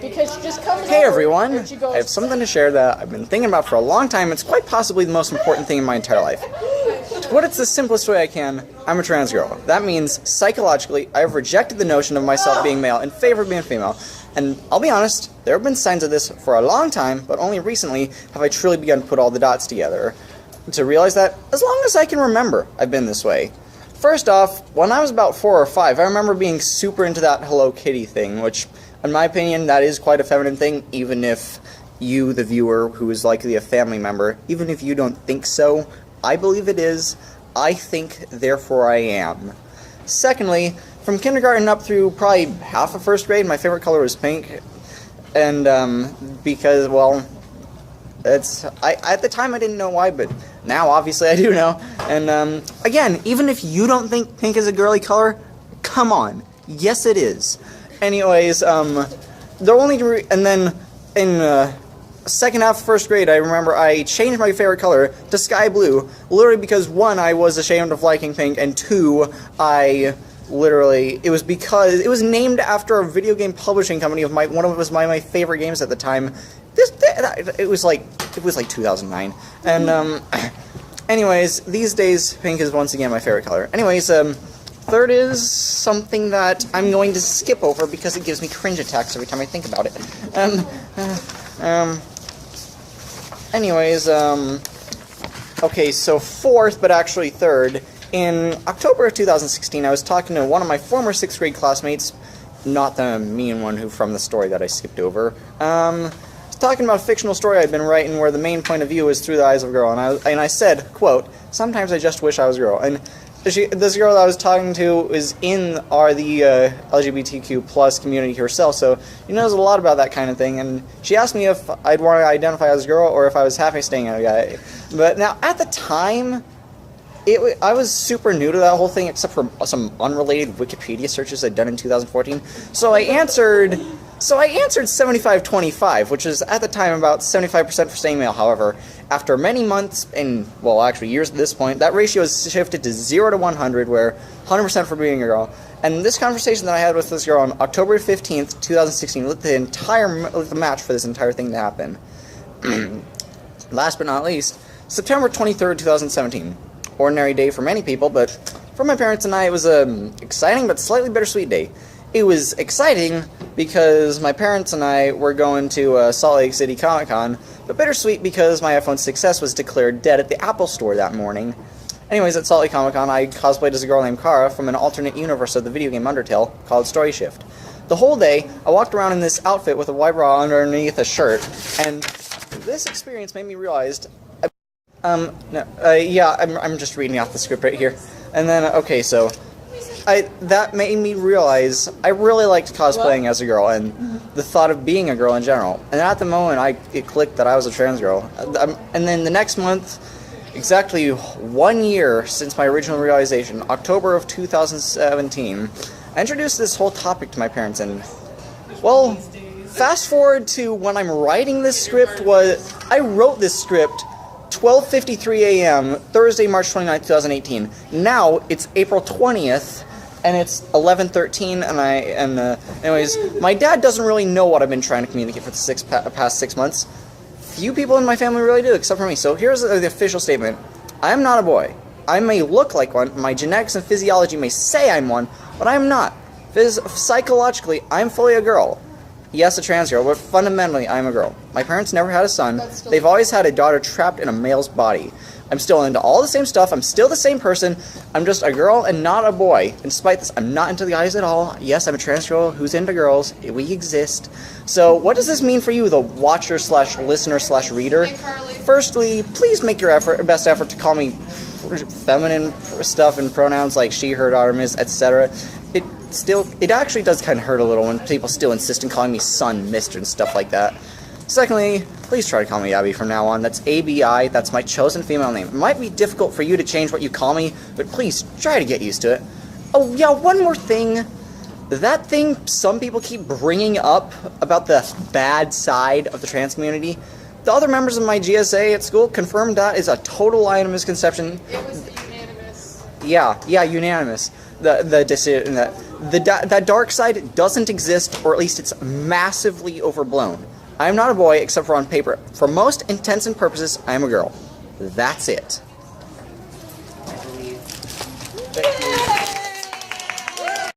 Because she just comes Hey over everyone, and she goes, I have something to share that I've been thinking about for a long time. It's quite possibly the most important thing in my entire life. To put it the simplest way I can, I'm a trans girl. That means, psychologically, I have rejected the notion of myself being male in favor of being female. And I'll be honest, there have been signs of this for a long time, but only recently have I truly begun to put all the dots together to realize that, as long as I can remember, I've been this way. First off, when I was about 4 or 5, I remember being super into that Hello Kitty thing, which, in my opinion, that is quite a feminine thing, even if you, the viewer, who is likely a family member, even if you don't think so, I believe it is. I think, therefore I am. Secondly, from kindergarten up through probably half of first grade, my favorite color was pink. And, because, well, at the time I didn't know why, but now obviously I do know. And, again, even if you don't think pink is a girly color, come on. Yes, it is. Anyways, and then in, second half of first grade, I remember I changed my favorite color to sky blue, literally because, one, I was ashamed of liking pink, and two, it was named after a video game publishing company of one of my favorite games at the time. It was like 2009, and anyways, these days pink is once again my favorite color. Anyways, third is something that I'm going to skip over because it gives me cringe attacks every time I think about it. Anyways, okay, so fourth, but actually third, in October of 2016, I was talking to one of my former 6th grade classmates, not the mean one who from the story that I skipped over. I was talking about a fictional story I'd been writing where the main point of view is through the eyes of a girl, and I said, quote, "Sometimes I just wish I was a girl." And this girl that I was talking to is in the LGBTQ plus community herself, so she knows a lot about that kind of thing, and she asked me if I'd want to identify as a girl or if I was happy staying a guy. But now, at the time, I was super new to that whole thing, except for some unrelated Wikipedia searches I'd done in 2014, so I answered 75-25, which is, at the time, about 75% for staying male. However, after many months, and, well, actually years at this point, that ratio has shifted to 0 to 100, where 100% for being a girl. And this conversation that I had with this girl on October 15th, 2016, lit the match for this entire thing to happen. Last but not least, September 23rd, 2017. Ordinary day for many people, but for my parents and I, it was an exciting but slightly bittersweet day. It was exciting because my parents and I were going to Salt Lake City Comic-Con, but bittersweet because my iPhone 6s was declared dead at the Apple Store that morning. Anyways, at Salt Lake Comic-Con, I cosplayed as a girl named Kara from an alternate universe of the video game Undertale called Story Shift. The whole day, I walked around in this outfit with a white bra underneath a shirt, and this experience made me realize... I'm just reading off the script right here. And then, okay, so... that made me realize I really liked cosplaying as a girl and the thought of being a girl in general. And at the moment, it clicked that I was a trans girl. And then the next month, exactly 1 year since my original realization, October of 2017, I introduced this whole topic to my parents. And, well, fast forward to when I'm writing this script, I wrote this script 12:53 a.m., Thursday, March 29th, 2018. Now, it's April 20th, and it's 11:13, anyways, my dad doesn't really know what I've been trying to communicate for the past 6 months. Few people in my family really do, except for me. So here's the official statement. I am not a boy. I may look like one, my genetics and physiology may say I'm one, but I am not. Psychologically, I'm fully a girl. Yes, a trans girl, but fundamentally, I'm a girl. My parents never had a son. They've always had a daughter trapped in a male's body. I'm still into all the same stuff. I'm still the same person. I'm just a girl and not a boy. And despite this, I'm not into the guys at all. Yes, I'm a trans girl who's into girls. We exist. So, what does this mean for you, the watcher slash listener slash reader? Firstly, please make your best effort to call me feminine stuff and pronouns like she, her, daughter, miss, etc. It actually does kind of hurt a little when people still insist on calling me son, mister, and stuff like that. Secondly, please try to call me Abby from now on. That's ABI, that's my chosen female name. It might be difficult for you to change what you call me, but please try to get used to it. Oh yeah, one more thing. That thing some people keep bringing up about the bad side of the trans community, the other members of my GSA at school confirmed that is a total lie and misconception. It was unanimous. Yeah, unanimous. The decision that that dark side doesn't exist, or at least it's massively overblown. I am not a boy except for on paper. For most intents and purposes, I am a girl. That's it.